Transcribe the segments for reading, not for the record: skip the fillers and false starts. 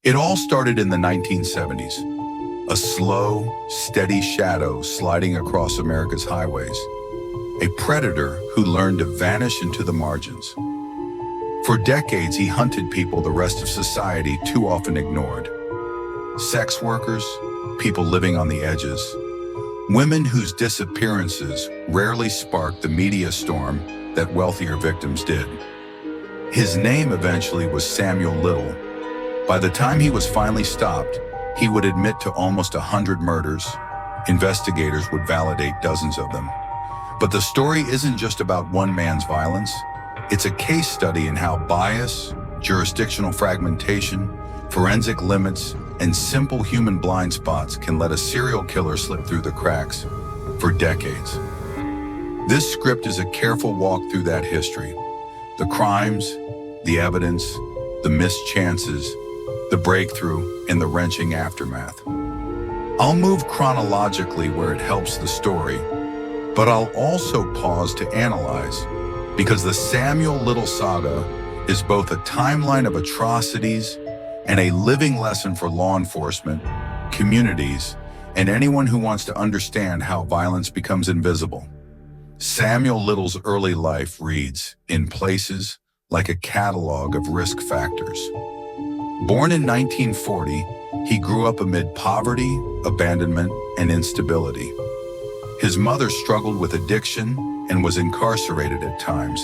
It all started in the 1970s, a slow, steady shadow sliding across America's highways, a predator who learned to vanish into the margins. For decades, he hunted people the rest of society too often ignored. Sex workers, people living on the edges, women whose disappearances rarely sparked the media storm that wealthier victims did. His name eventually was SamuelLittle. By the time he was finally stopped, he would admit to almost 100 murders. Investigators would validate dozens of them. But the story isn't just about one man's violence. It's a case study in how bias, jurisdictional fragmentation, forensic limits, and simple human blind spots can let a serial killer slip through the cracks for decades. This script is a careful walk through that history. The crimes, the evidence, the missed chances, the breakthrough, and the wrenching aftermath. I'll move chronologically where it helps the story, but I'll also pause to analyze, because the SamuelLittle saga is both a timeline of atrocities and a living lesson for law enforcement, communities, and anyone who wants to understand how violence becomes invisible. SamuelLittle's early life reads, in places, like a catalog of risk factors. Born in 1940, he grew up amid poverty, abandonment, and instability. His mother struggled with addiction and was incarcerated at times.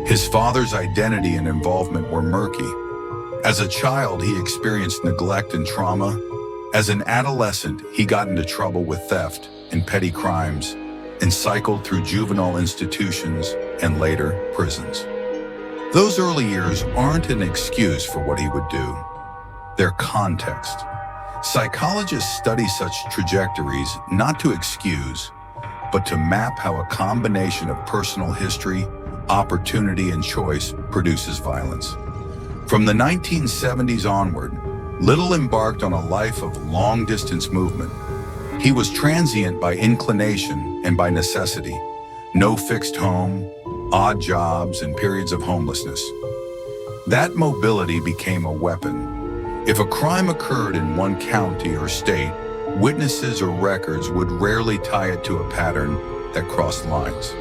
His father's identity and involvement were murky. As a child, he experienced neglect and trauma. As an adolescent, he got into trouble with theft and petty crimes and cycled through juvenile institutions and later prisons. Those early years aren't an excuse for what he would do. They're context. Psychologists study such trajectories not to excuse, but to map how a combination of personal history, opportunity, and choice produces violence. From the 1970s onward, Little embarked on a life of long-distance movement. He was transient by inclination and by necessity. No fixed home, odd jobs, and periods of homelessness. That mobility became a weapon. If a crime occurred in one county or state, witnesses or records would rarely tie it to a pattern that crossed lines.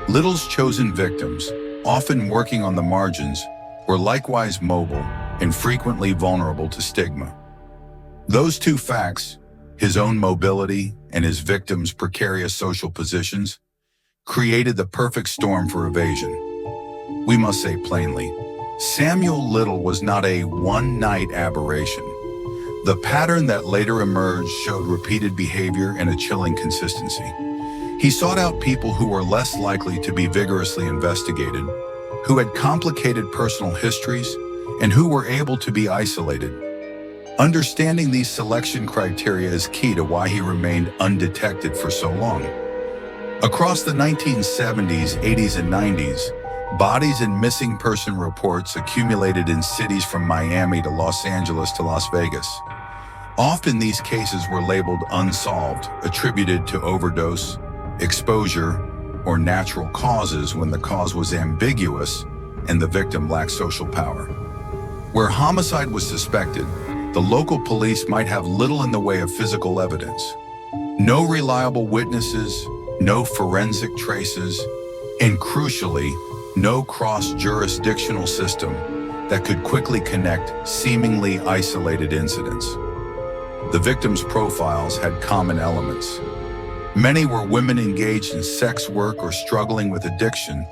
Little's chosen victims, often working on the margins, were likewise mobile and frequently vulnerable to stigma. Those two facts, his own mobility and his victims' precarious social positions, created the perfect storm for evasion. We must say plainly, SamuelLittle was not a one-night aberration. The pattern that later emerged showed repeated behavior and a chilling consistency. He sought out people who were less likely to be vigorously investigated, who had complicated personal histories, and who were able to be isolated. Understanding these selection criteria is key to why he remained undetected for so long. Across the 1970s, 80s, and 90s, bodies and missing person reports accumulated in cities from Miami to Los Angeles to Las Vegas. Often these cases were labeled unsolved, attributed to overdose, exposure, or natural causes when the cause was ambiguous and the victim lacked social power. Where homicide was suspected, the local police might have little in the way of physical evidence. No reliable witnesses, no forensic traces, and crucially, no cross-jurisdictional system that could quickly connect seemingly isolated incidents. The victims' profiles had common elements. Many were women engaged in sex work or struggling with addiction,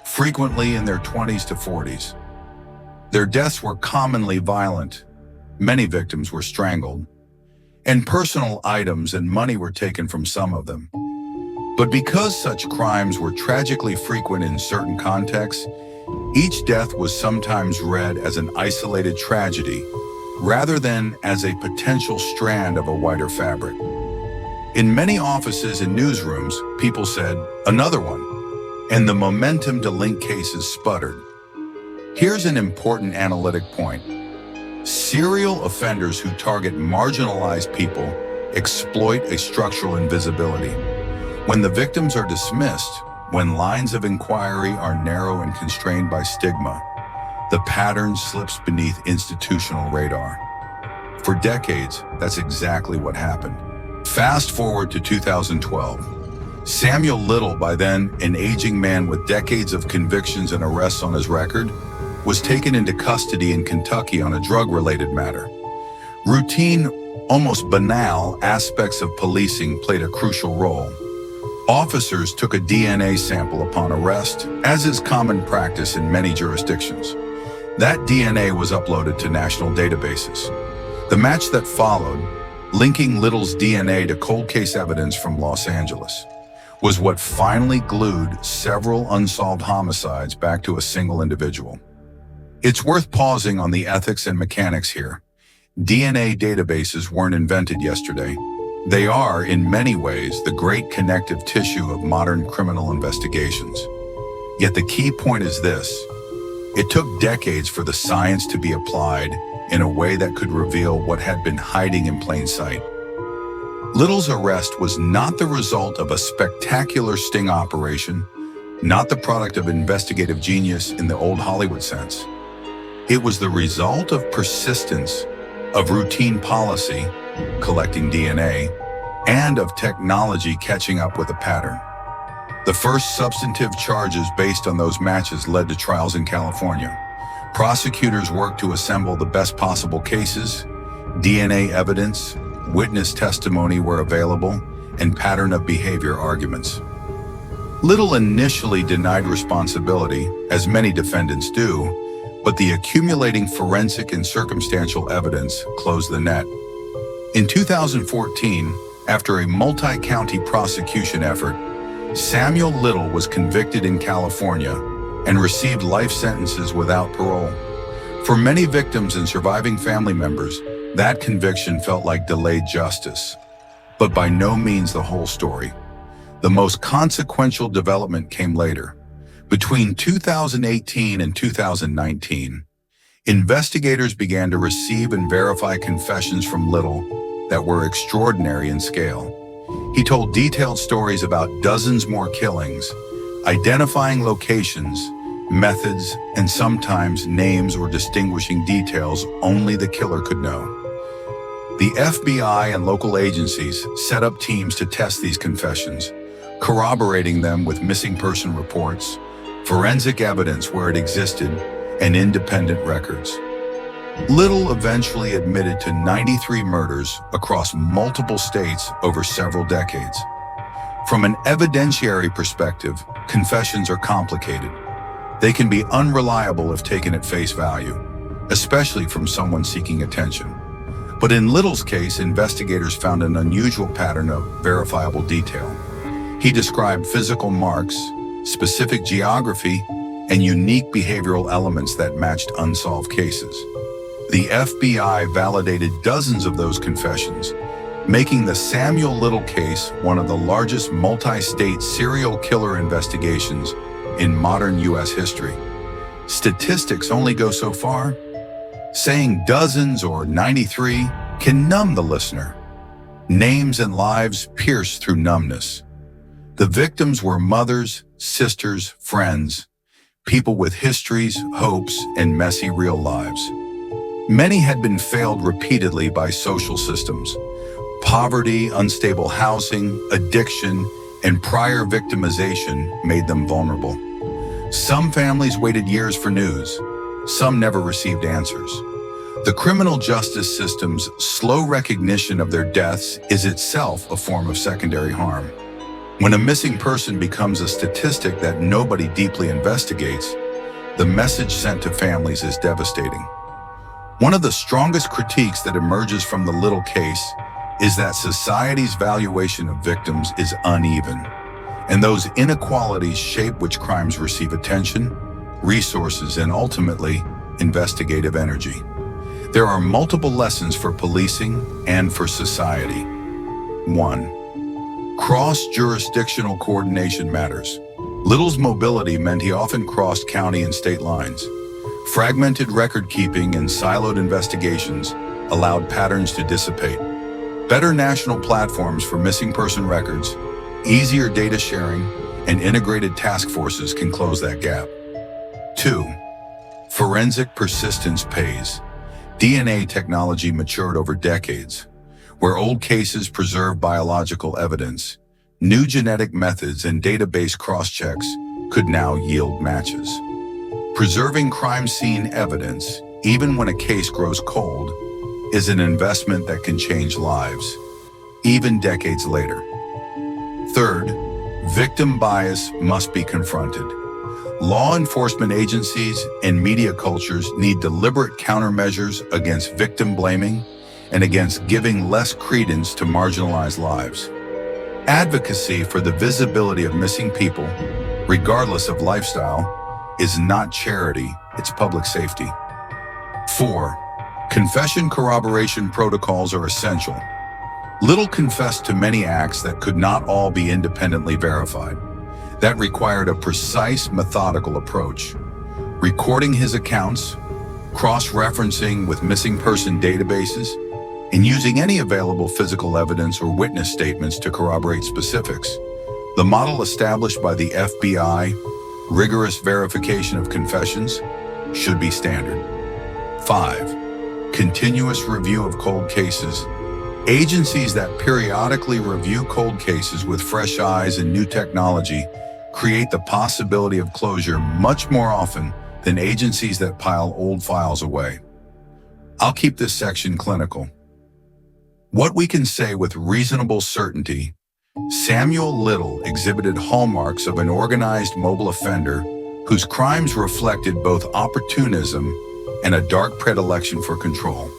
frequently in their 20s to 40s. Their deaths were commonly violent. Many victims were strangled, and personal items and money were taken from some of them. But because such crimes were tragically frequent in certain contexts, each death was sometimes read as an isolated tragedy rather than as a potential strand of a wider fabric. In many offices and newsrooms, people said, "Another one," and the momentum to link cases sputtered. Here's an important analytic point. Serial offenders who target marginalized people exploit a structural invisibility. When the victims are dismissed, when lines of inquiry are narrow and constrained by stigma, The pattern slips beneath institutional radar. For decades, that's exactly what happened. Fast forward to 2012. SamuelLittle, by then an aging man with decades of convictions and arrests on his record, was taken into custody in Kentucky on a drug-related matter. Routine, almost banal aspects of policing played a crucial role. Officers took a DNA sample upon arrest, as is common practice in many jurisdictions. That DNA was uploaded to national databases. The match that followed, linking Little's DNA to cold case evidence from Los Angeles, was what finally glued several unsolved homicides back to a single individual. It's worth pausing on the ethics and mechanics here. DNA databases weren't invented yesterday. They are, in many ways, the great connective tissue of modern criminal investigations. Yet the key point is this: it took decades for the science to be applied in a way that could reveal what had been hiding in plain sight. Little's arrest was not the result of a spectacular sting operation, not the product of investigative genius in the old Hollywood sense. It was the result of persistence, of routine policy, collecting DNA, and of technology catching up with a pattern. The first substantive charges based on those matches led to trials in California. Prosecutors worked to assemble the best possible cases, DNA evidence, witness testimony were available, and pattern of behavior arguments. Little initially denied responsibility, as many defendants do, but the accumulating forensic and circumstantial evidence closed the net. In 2014, after a multi-county prosecution effort, SamuelLittle was convicted in California and received life sentences without parole. For many victims and surviving family members, that conviction felt like delayed justice, but by no means the whole story. The most consequential development came later. Between 2018 and 2019, investigators began to receive and verify confessions from Little that were extraordinary in scale. He told detailed stories about dozens more killings, identifying locations, methods, and sometimes names or distinguishing details only the killer could know. The FBI and local agencies set up teams to test these confessions, corroborating them with missing person reports, forensic evidence where it existed, and independent records. Little eventually admitted to 93 murders across multiple states over several decades. From an evidentiary perspective, confessions are complicated. They can be unreliable if taken at face value, especially from someone seeking attention. But in Little's case, investigators found an unusual pattern of verifiable detail. He described physical marks, specific geography, and unique behavioral elements that matched unsolved cases. The FBI validated dozens of those confessions, making the SamuelLittle case one of the largest multi-state serial killer investigations in modern U.S. history. Statistics only go so far. Saying dozens or 93 can numb the listener. Names and lives pierce through numbness. The victims were mothers, sisters, friends, people with histories, hopes, and messy real lives. Many had been failed repeatedly by social systems. Poverty, unstable housing, addiction, and prior victimization made them vulnerable. Some families waited years for news. Some never received answers. The criminal justice system's slow recognition of their deaths is itself a form of secondary harm. When a missing person becomes a statistic that nobody deeply investigates, the message sent to families is devastating. One of the strongest critiques that emerges from the Little case is that society's valuation of victims is uneven, and those inequalities shape which crimes receive attention, resources, and ultimately, investigative energy. There are multiple lessons for policing and for society. 1. Cross-jurisdictional coordination matters. Little's mobility meant he often crossed county and state lines. Fragmented record-keeping and siloed investigations allowed patterns to dissipate. Better national platforms for missing person records, easier data sharing, and integrated task forces can close that gap. 2. Forensic persistence pays. DNA technology matured over decades. Where old cases preserve biological evidence, new genetic methods and database cross-checks could now yield matches. Preserving crime scene evidence, even when a case grows cold, is an investment that can change lives, even decades later. Third, victim bias must be confronted. Law enforcement agencies and media cultures need deliberate countermeasures against victim blaming and against giving less credence to marginalized lives. Advocacy for the visibility of missing people, regardless of lifestyle, is not charity, it's public safety. 4. Confession corroboration protocols are essential. Little confessed to many acts that could not all be independently verified. That required a precise, methodical approach. Recording his accounts, cross-referencing with missing person databases, and using any available physical evidence or witness statements to corroborate specifics. The model established by the FBI, rigorous verification of confessions, should be standard. 5. Continuous review of cold cases. Agencies that periodically review cold cases with fresh eyes and new technology create the possibility of closure much more often than agencies that pile old files away. I'll keep this section clinical. What we can say with reasonable certainty, SamuelLittle exhibited hallmarks of an organized mobile offender whose crimes reflected both opportunism and a dark predilection for control.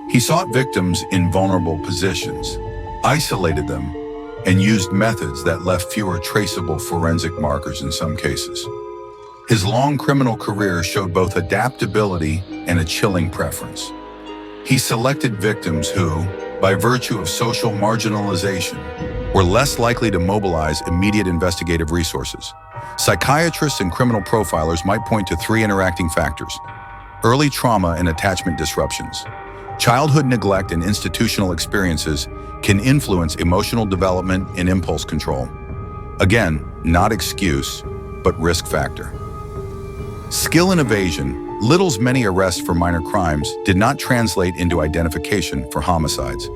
He sought victims in vulnerable positions, isolated them, and used methods that left fewer traceable forensic markers in some cases. His long criminal career showed both adaptability and a chilling preference. He selected victims who, by virtue of social marginalization, were less likely to mobilize immediate investigative resources. Psychiatrists and criminal profilers might point to 3 interacting factors: early trauma and attachment disruptions. Childhood neglect and institutional experiences can influence emotional development and impulse control. Again, not excuse, but risk factor. Skill and evasion. Little's many arrests for minor crimes did not translate into identification for homicides.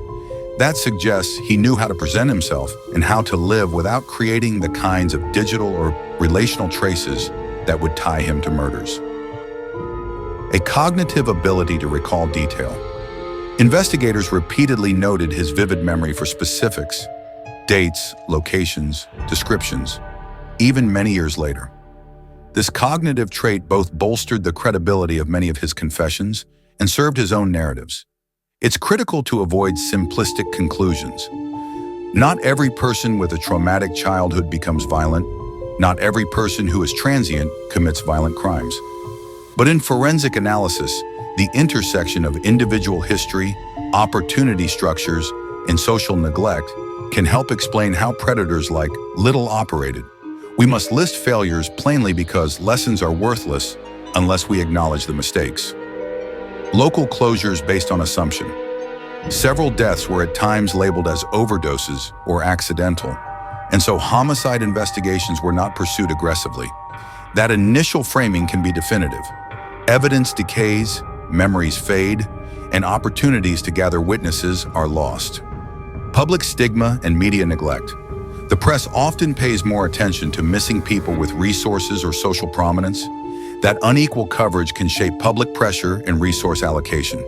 That suggests he knew how to present himself and how to live without creating the kinds of digital or relational traces that would tie him to murders. A cognitive ability to recall detail. Investigators repeatedly noted his vivid memory for specifics, dates, locations, descriptions, even many years later. This cognitive trait both bolstered the credibility of many of his confessions and served his own narratives. It's critical to avoid simplistic conclusions. Not every person with a traumatic childhood becomes violent. Not every person who is transient commits violent crimes. But in forensic analysis, the intersection of individual history, opportunity structures, and social neglect can help explain how predators like Little operated. We must list failures plainly because lessons are worthless unless we acknowledge the mistakes. Local closures based on assumption. Several deaths were at times labeled as overdoses or accidental, and so homicide investigations were not pursued aggressively. That initial framing can be definitive. Evidence decays, memories fade, and opportunities to gather witnesses are lost. Public stigma and media neglect. The press often pays more attention to missing people with resources or social prominence. That unequal coverage can shape public pressure and resource allocation.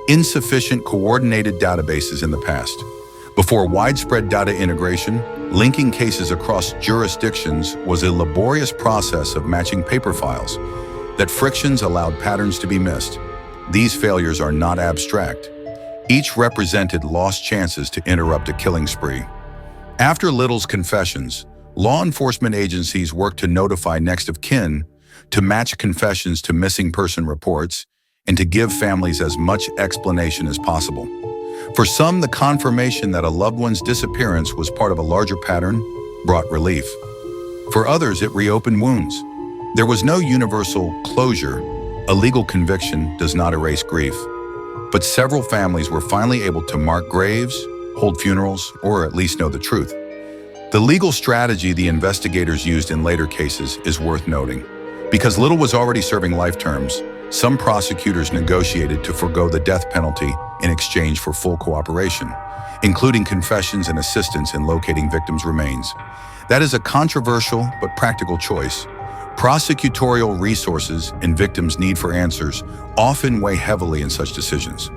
Insufficient coordinated databases in the past. Before widespread data integration, linking cases across jurisdictions was a laborious process of matching paper files. That frictions allowed patterns to be missed. These failures are not abstract. Each represented lost chances to interrupt a killing spree. After Little's confessions, law enforcement agencies worked to notify next of kin, to match confessions to missing person reports, and to give families as much explanation as possible. For some, the confirmation that a loved one's disappearance was part of a larger pattern brought relief. For others, it reopened wounds. There was no universal closure. A legal conviction does not erase grief. But several families were finally able to mark graves, hold funerals, or at least know the truth. The legal strategy the investigators used in later cases is worth noting. Because Little was already serving life terms, some prosecutors negotiated to forego the death penalty in exchange for full cooperation, including confessions and assistance in locating victims' remains. That is a controversial but practical choice. Prosecutorial resources and victims' need for answers often weigh heavily in such decisions.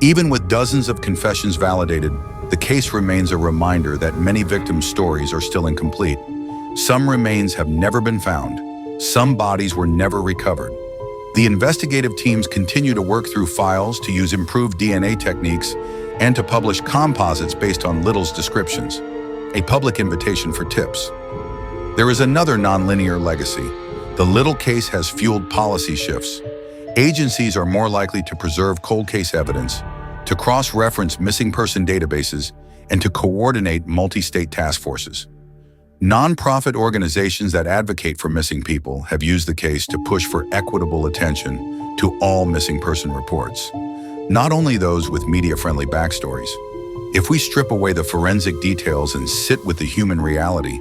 Even with dozens of confessions validated, the case remains a reminder that many victims' stories are still incomplete. Some remains have never been found. Some bodies were never recovered. The investigative teams continue to work through files, to use improved DNA techniques, and to publish composites based on Little's descriptions, a public invitation for tips. There is another nonlinear legacy. The Little case has fueled policy shifts. Agencies are more likely to preserve cold case evidence, to cross-reference missing person databases, and to coordinate multi-state task forces. Nonprofit organizations that advocate for missing people have used the case to push for equitable attention to all missing person reports, not only those with media-friendly backstories. If we strip away the forensic details and sit with the human reality,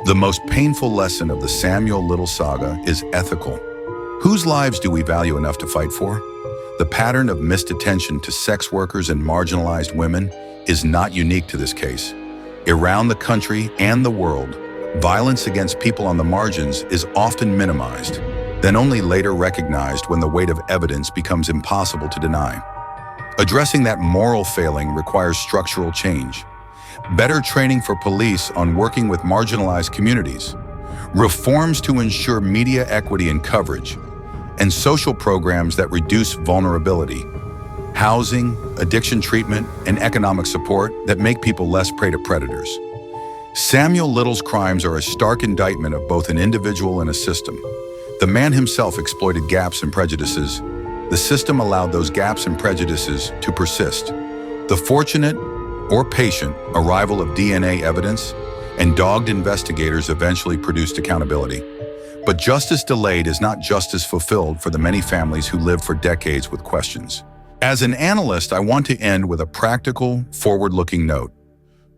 the most painful lesson of the SamuelLittle saga is ethical. Whose lives do we value enough to fight for? The pattern of missed attention to sex workers and marginalized women is not unique to this case. Around the country and the world, violence against people on the margins is often minimized, then only later recognized when the weight of evidence becomes impossible to deny. Addressing that moral failing requires structural change. Better training for police on working with marginalized communities, reforms to ensure media equity and coverage, and social programs that reduce vulnerability, housing, addiction treatment, and economic support that make people less prey to predators. SamuelLittle's crimes are a stark indictment of both an individual and a system. The man himself exploited gaps and prejudices. The system allowed those gaps and prejudices to persist. The fortunate or patient arrival of DNA evidence and dogged investigators eventually produced accountability. But justice delayed is not justice fulfilled for the many families who lived for decades with questions. As an analyst, I want to end with a practical, forward-looking note.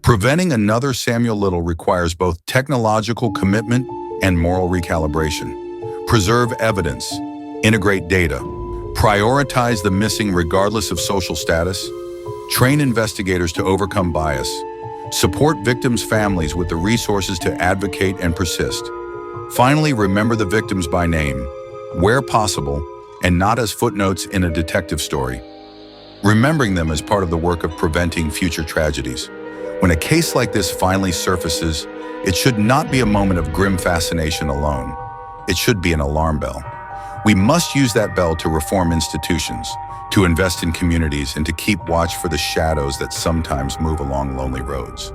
Preventing another SamuelLittle requires both technological commitment and moral recalibration. Preserve evidence, integrate data, prioritize the missing regardless of social status, train investigators to overcome bias, support victims' families with the resources to advocate and persist. Finally, remember the victims by name, where possible, and not as footnotes in a detective story. Remembering them as part of the work of preventing future tragedies. When a case like this finally surfaces, it should not be a moment of grim fascination alone. It should be an alarm bell. We must use that bell to reform institutions, to invest in communities, and to keep watch for the shadows that sometimes move along lonely roads.